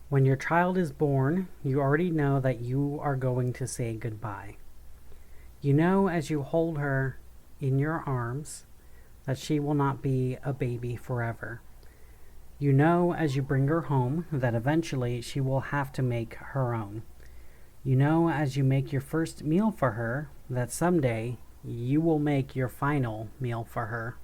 When your child is born, you already know that you are going to say goodbye. You know as you hold her in your arms that she will not be a baby forever. You know as you bring her home that eventually she will have to make her own. You know as you make your first meal for her that someday you will make your final meal for her.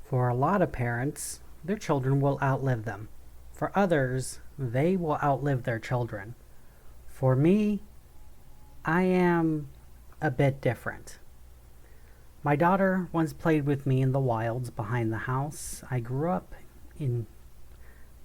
For a lot of parents, their children will outlive them. For others, they will outlive their children. For me, I am a bit different. My daughter once played with me in the wilds behind the house I grew up in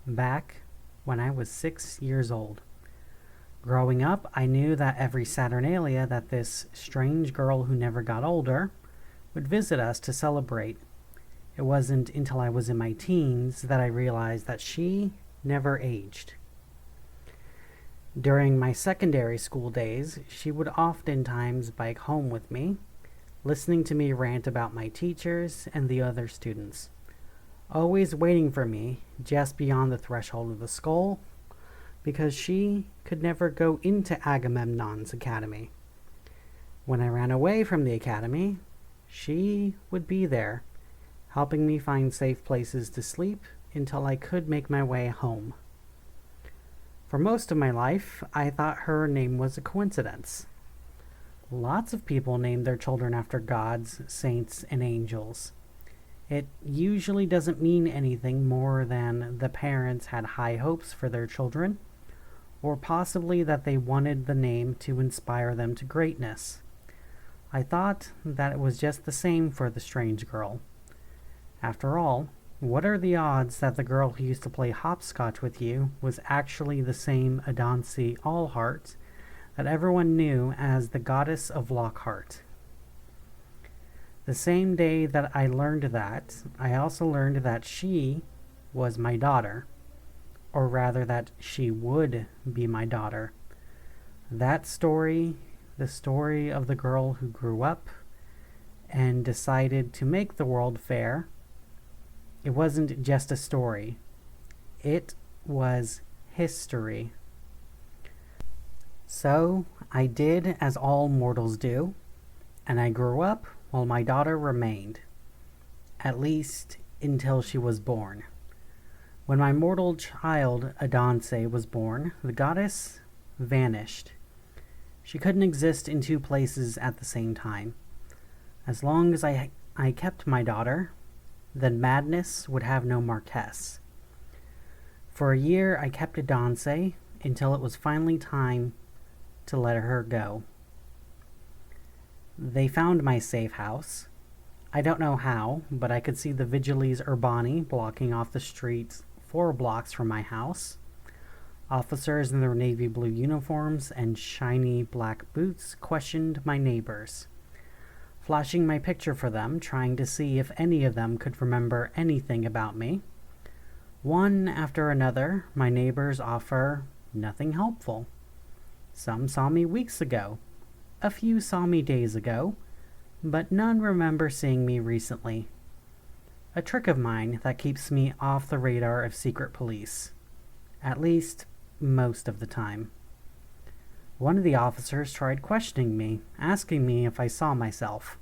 back when I was 6 years old. Growing up, I knew that every Saturnalia that this strange girl who never got older would visit us to celebrate. It wasn't until I was in my teens that I realized that she never aged. During my secondary school days, she would oftentimes bike home with me, listening to me rant about my teachers and the other students, always waiting for me just beyond the threshold of the school, because she could never go into Agamemnon's academy. When I ran away from the academy, she would be there, helping me find safe places to sleep until I could make my way home. For most of my life, I thought her name was a coincidence. Lots of people name their children after gods, saints, and angels. It usually doesn't mean anything more than the parents had high hopes for their children, or possibly that they wanted the name to inspire them to greatness. I thought that it was just the same for the strange girl. After all, what are the odds that the girl who used to play hopscotch with you was actually the same Adansi All-Heart that everyone knew as the goddess of Lockhart? The same day that I learned that, I also learned that she was my daughter, or rather that she would be my daughter. That story, the story of the girl who grew up and decided to make the world fair, it wasn't just a story. It was history. So I did as all mortals do, and I grew up while my daughter remained, at least until she was born. When my mortal child Adansi was born, the goddess vanished. She couldn't exist in two places at the same time. As long as I kept my daughter, then madness would have no Marquess. For a year I kept Adansi until it was finally time to let her go. They found my safe house. I don't know how, but I could see the Vigiles Urbani blocking off the streets 4 blocks from my house. Officers in their navy blue uniforms and shiny black boots questioned my neighbors, flashing my picture for them, trying to see if any of them could remember anything about me. One after another, my neighbors offer nothing helpful. Some saw me weeks ago. A few saw me days ago, but none remember seeing me recently. A trick of mine that keeps me off the radar of secret police. At least, most of the time. One of the officers tried questioning me, asking me if I saw myself.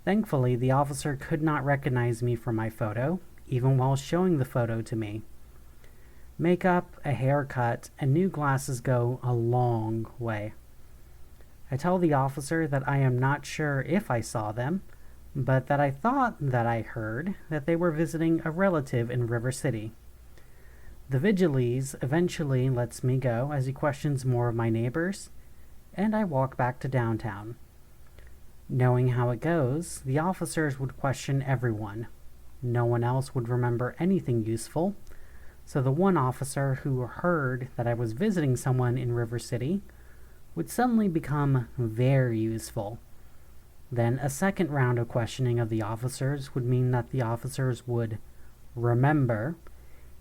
Thankfully, the officer could not recognize me from my photo, even while showing the photo to me. Makeup, a haircut, and new glasses go a long way. I tell the officer that I am not sure if I saw them, but that I thought that I heard that they were visiting a relative in River City. The Vigiles eventually lets me go as he questions more of my neighbors, and I walk back to downtown. Knowing how it goes, the officers would question everyone. No one else would remember anything useful, so the one officer who heard that I was visiting someone in River City would suddenly become very useful. Then a second round of questioning of the officers would mean that the officers would remember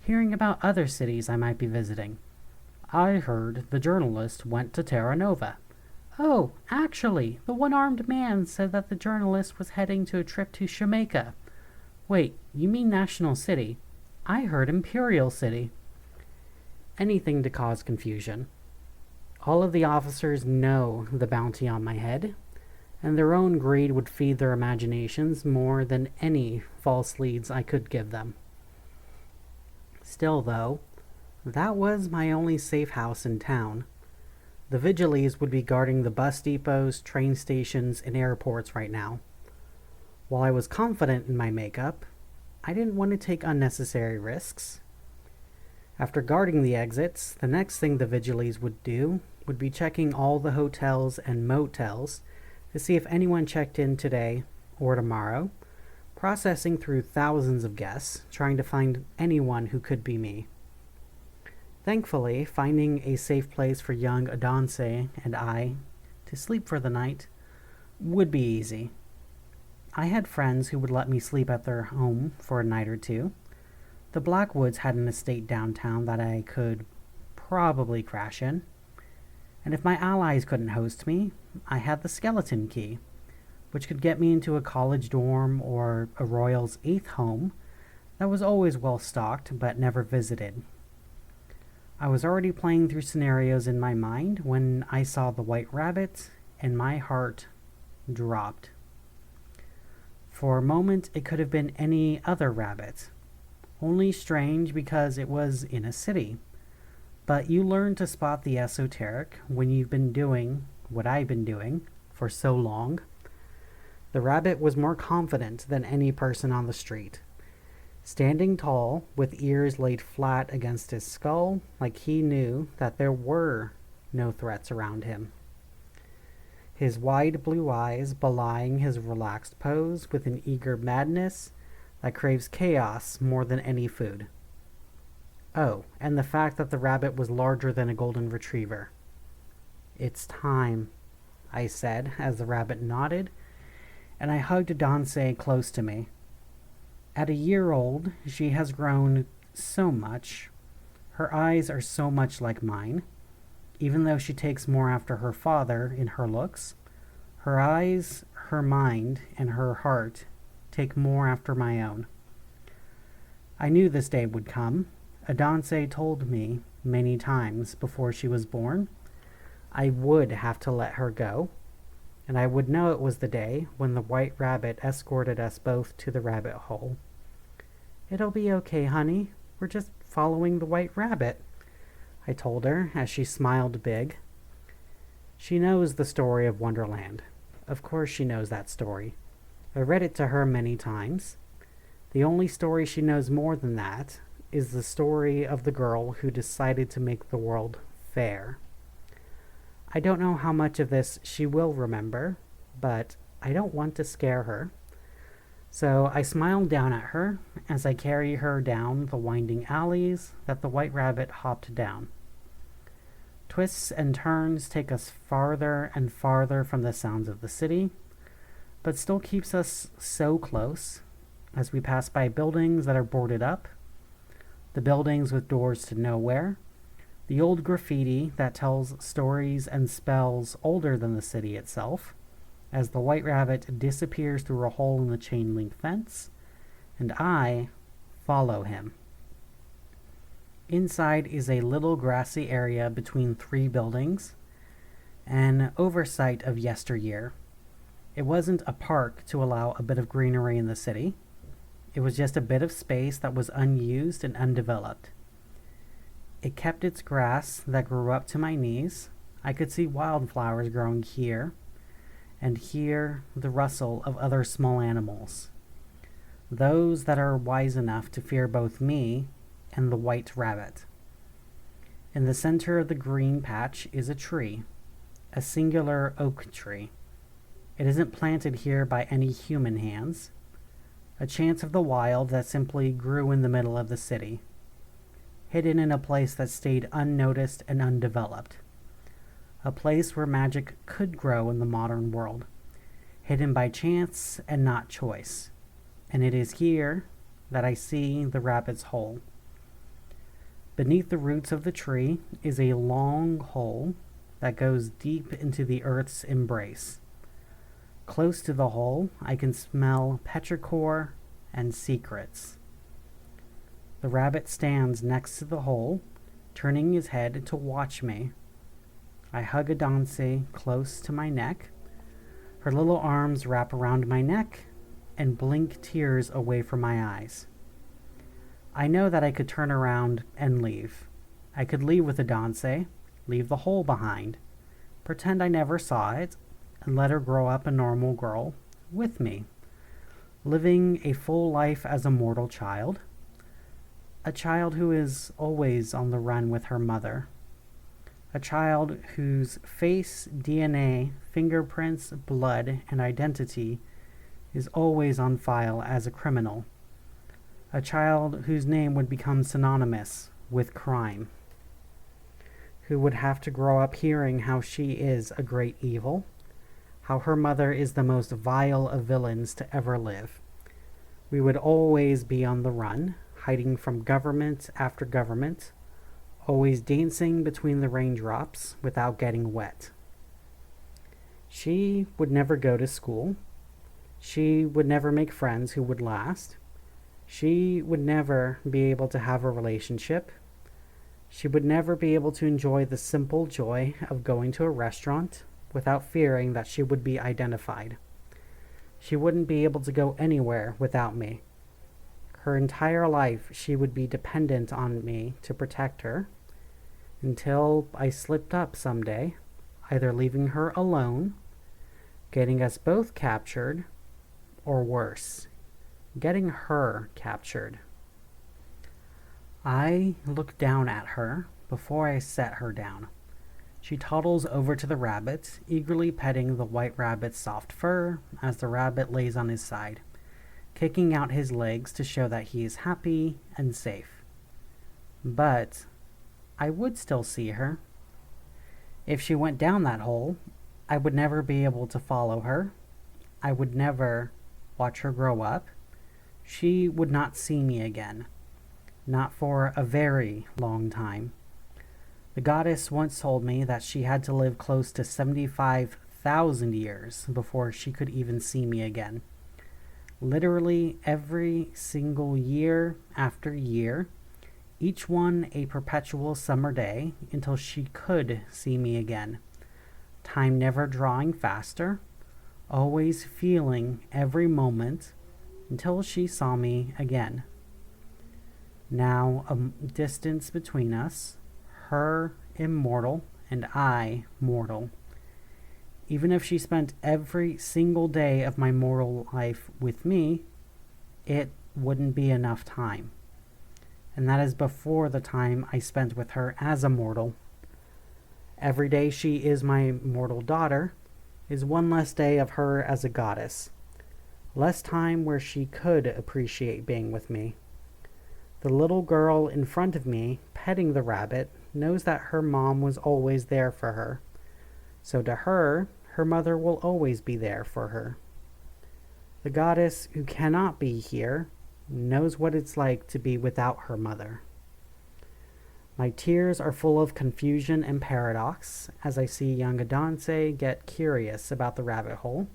hearing about other cities I might be visiting. I heard the journalist went to Terra Nova. Oh, actually, the one-armed man said that the journalist was heading to a trip to Jamaica. Wait, you mean National City? I heard Imperial City. anything to cause confusion. All of the officers know the bounty on my head, and their own greed would feed their imaginations more than any false leads I could give them. Still, though, that was my only safe house in town. The Vigiles would be guarding the bus depots, train stations, and airports right now. While I was confident in my makeup, I didn't want to take unnecessary risks. After guarding the exits, the next thing the Vigiles would do would be checking all the hotels and motels to see if anyone checked in today or tomorrow, processing through thousands of guests, trying to find anyone who could be me. Thankfully, finding a safe place for young Adansi and I to sleep for the night would be easy. I had friends who would let me sleep at their home for a night or two. The Blackwoods had an estate downtown that I could probably crash in. And if my allies couldn't host me, I had the skeleton key, which could get me into a college dorm or a royal's 8th home that was always well stocked but never visited. I was already playing through scenarios in my mind when I saw the white rabbit and my heart dropped. For a moment, it could have been any other rabbit. Only strange because it was in a city. But you learn to spot the esoteric when you've been doing what I've been doing for so long. The rabbit was more confident than any person on the street. Standing tall, with ears laid flat against his skull, like he knew that there were no threats around him. His wide blue eyes belying his relaxed pose with an eager madness that craves chaos more than any food. Oh, and the fact that the rabbit was larger than a golden retriever. "It's time," I said as the rabbit nodded, and I hugged Adansi close to me. At a year old, she has grown so much. Her eyes are so much like mine. Even though she takes more after her father in her looks, her eyes, her mind, and her heart take more after my own. I knew this day would come. Adansi told me many times before she was born I would have to let her go, and I would know it was the day when the white rabbit escorted us both to the rabbit hole. "It'll be okay, honey. We're just following the white rabbit," I told her as she smiled big. She knows the story of Wonderland. Of course she knows that story. I read it to her many times. The only story she knows more than that is the story of the girl who decided to make the world fair. I don't know how much of this she will remember, but I don't want to scare her. So I smile down at her as I carry her down the winding alleys that the white rabbit hopped down. Twists and turns take us farther and farther from the sounds of the city, but still keeps us so close as we pass by buildings that are boarded up, the buildings with doors to nowhere, the old graffiti that tells stories and spells older than the city itself, as the white rabbit disappears through a hole in the chain link fence, and I follow him. Inside is a little grassy area between 3 buildings, an oversight of yesteryear. It wasn't a park to allow a bit of greenery in the city. It was just a bit of space that was unused and undeveloped. It kept its grass that grew up to my knees. I could see wildflowers growing here, and hear the rustle of other small animals, those that are wise enough to fear both me and the white rabbit. In the center of the green patch is a tree, a singular oak tree. It isn't planted here by any human hands, a chance of the wild that simply grew in the middle of the city, hidden in a place that stayed unnoticed and undeveloped. A place where magic could grow in the modern world, hidden by chance and not choice. And it is here that I see the rabbit's hole. Beneath the roots of the tree is a long hole that goes deep into the earth's embrace. Close to the hole, I can smell petrichor and secrets. The rabbit stands next to the hole, turning his head to watch me. I hug Adansi close to my neck. Her little arms wrap around my neck and blink tears away from my eyes. I know that I could turn around and leave. I could leave with Adansi, leave the hole behind, pretend I never saw it, and let her grow up a normal girl with me, living a full life as a mortal child, a child who is always on the run with her mother, a child whose face, DNA, fingerprints, blood, and identity is always on file as a criminal, a child whose name would become synonymous with crime, who would have to grow up hearing how she is a great evil, how her mother is the most vile of villains to ever live. We would always be on the run, hiding from government after government, always dancing between the raindrops without getting wet. She would never go to school. She would never make friends who would last. She would never be able to have a relationship. She would never be able to enjoy the simple joy of going to a restaurant without fearing that she would be identified. She wouldn't be able to go anywhere without me. Her entire life she would be dependent on me to protect her until I slipped up someday, either leaving her alone, getting us both captured, or worse, getting her captured. I look down at her before I set her down. She toddles over to the rabbit, eagerly petting the white rabbit's soft fur as the rabbit lays on his side, kicking out his legs to show that he is happy and safe. But I would still see her. If she went down that hole, I would never be able to follow her. I would never watch her grow up. She would not see me again. Not for a very long time. The goddess once told me that she had to live close to 75,000 years before she could even see me again. Literally every single year after year, each one a perpetual summer day until she could see me again. Time never drawing faster, always feeling every moment until she saw me again. Now a distance between us, her immortal and I mortal. Even if she spent every single day of my mortal life with me, it wouldn't be enough time. And that is before the time I spent with her as a mortal. Every day she is my mortal daughter is one less day of her as a goddess. Less time where she could appreciate being with me. The little girl in front of me, petting the rabbit, knows that her mom was always there for her. So to her, her mother will always be there for her. The goddess who cannot be here knows what it's like to be without her mother. My tears are full of confusion and paradox as I see young Adansi get curious about the rabbit hole.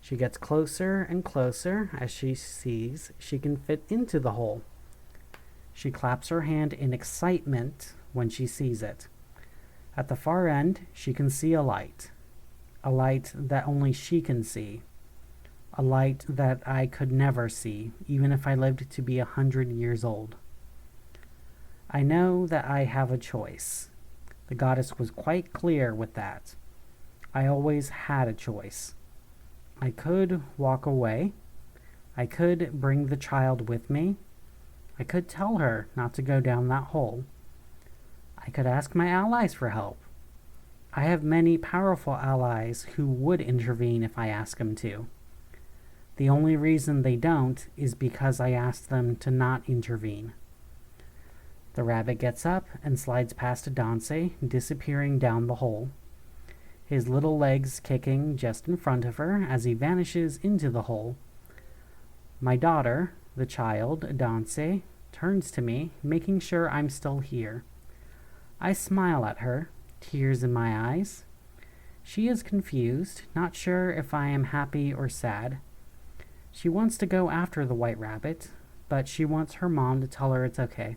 She gets closer and closer as she sees she can fit into the hole. She claps her hand in excitement when she sees it. At the far end, she can see a light that only she can see, a light that I could never see, even if I lived to be 100 years old. I know that I have a choice. The goddess was quite clear with that. I always had a choice. I could walk away. I could bring the child with me. I could tell her not to go down that hole. I could ask my allies for help. I have many powerful allies who would intervene if I ask them to. The only reason they don't is because I asked them to not intervene. The rabbit gets up and slides past Adansi, disappearing down the hole, his little legs kicking just in front of her as he vanishes into the hole. My daughter, the child, Adansi, turns to me, making sure I'm still here. I smile at her, tears in my eyes. She is confused, not sure if I am happy or sad. She wants to go after the white rabbit, but she wants her mom to tell her it's okay.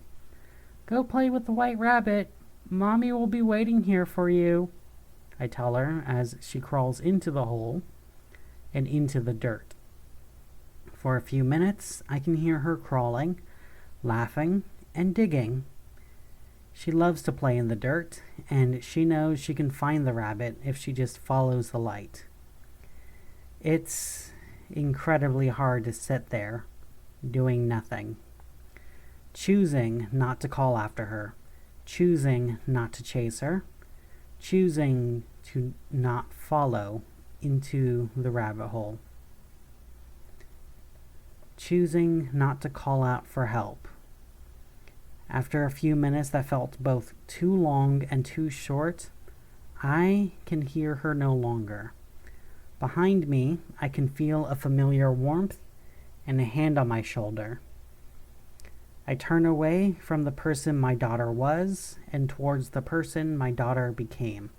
Go play with the white rabbit. Mommy will be waiting here for you, I tell her as she crawls into the hole and into the dirt. For a few minutes, I can hear her crawling, laughing, and digging. She loves to play in the dirt, and she knows she can find the rabbit if she just follows the light. It's incredibly hard to sit there, doing nothing, choosing not to call after her, choosing not to chase her, choosing to not follow into the rabbit hole, choosing not to call out for help. After a few minutes that felt both too long and too short, I can hear her no longer. Behind me, I can feel a familiar warmth and a hand on my shoulder. I turn away from the person my daughter was and towards the person my daughter became.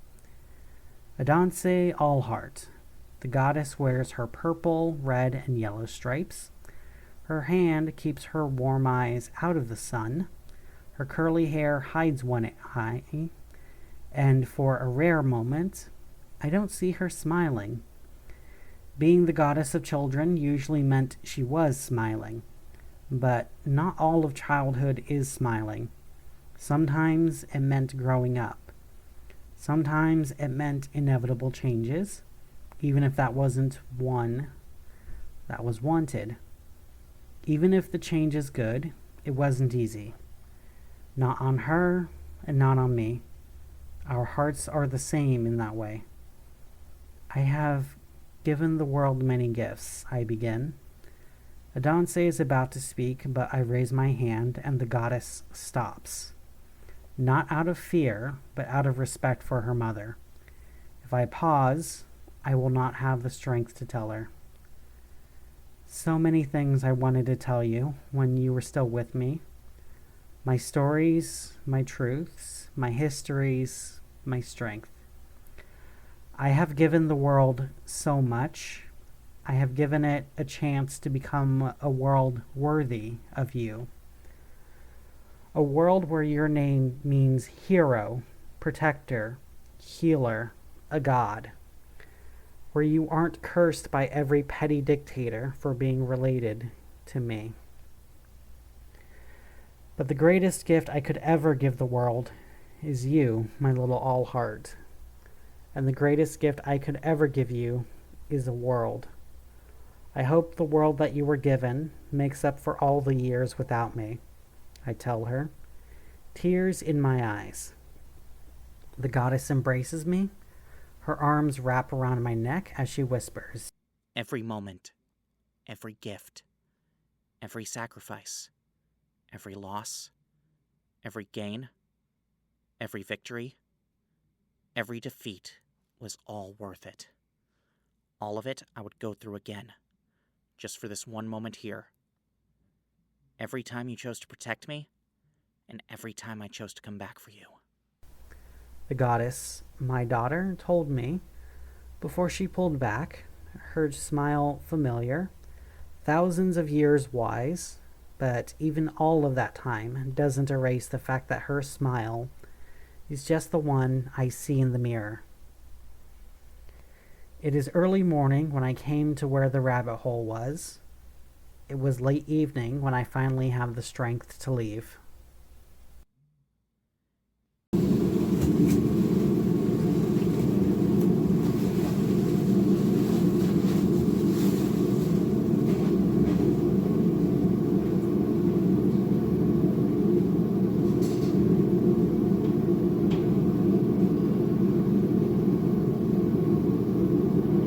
Adansi All-Heart. The goddess wears her purple, red, and yellow stripes. Her hand keeps her warm eyes out of the sun. Her curly hair hides one eye, and for a rare moment, I don't see her smiling. Being the goddess of children usually meant she was smiling, but not all of childhood is smiling. Sometimes it meant growing up. Sometimes it meant inevitable changes, even if that wasn't one that was wanted. Even if the change is good, it wasn't easy. Not on her, and not on me. Our hearts are the same in that way. I have given the world many gifts, I begin. Adansi is about to speak, but I raise my hand and the goddess stops. Not out of fear, but out of respect for her mother. If I pause, I will not have the strength to tell her. So many things I wanted to tell you when you were still with me. My stories, my truths, my histories, my strength. I have given the world so much. I have given it a chance to become a world worthy of you. A world where your name means hero, protector, healer, a god. Where you aren't cursed by every petty dictator for being related to me. But the greatest gift I could ever give the world is you, my little All-Heart. And the greatest gift I could ever give you is a world. I hope the world that you were given makes up for all the years without me, I tell her, tears in my eyes. The goddess embraces me. Her arms wrap around my neck as she whispers, Every moment, every gift, every sacrifice, every loss, every gain, every victory, every defeat was all worth it. All of it I would go through again, just for this one moment here. Every time you chose to protect me, and every time I chose to come back for you. The goddess, my daughter, told me, before she pulled back, her smile familiar, thousands of years wise, but even all of that time doesn't erase the fact that her smile is just the one I see in the mirror. It is early morning when I came to where the rabbit hole was. It was late evening when I finally have the strength to leave.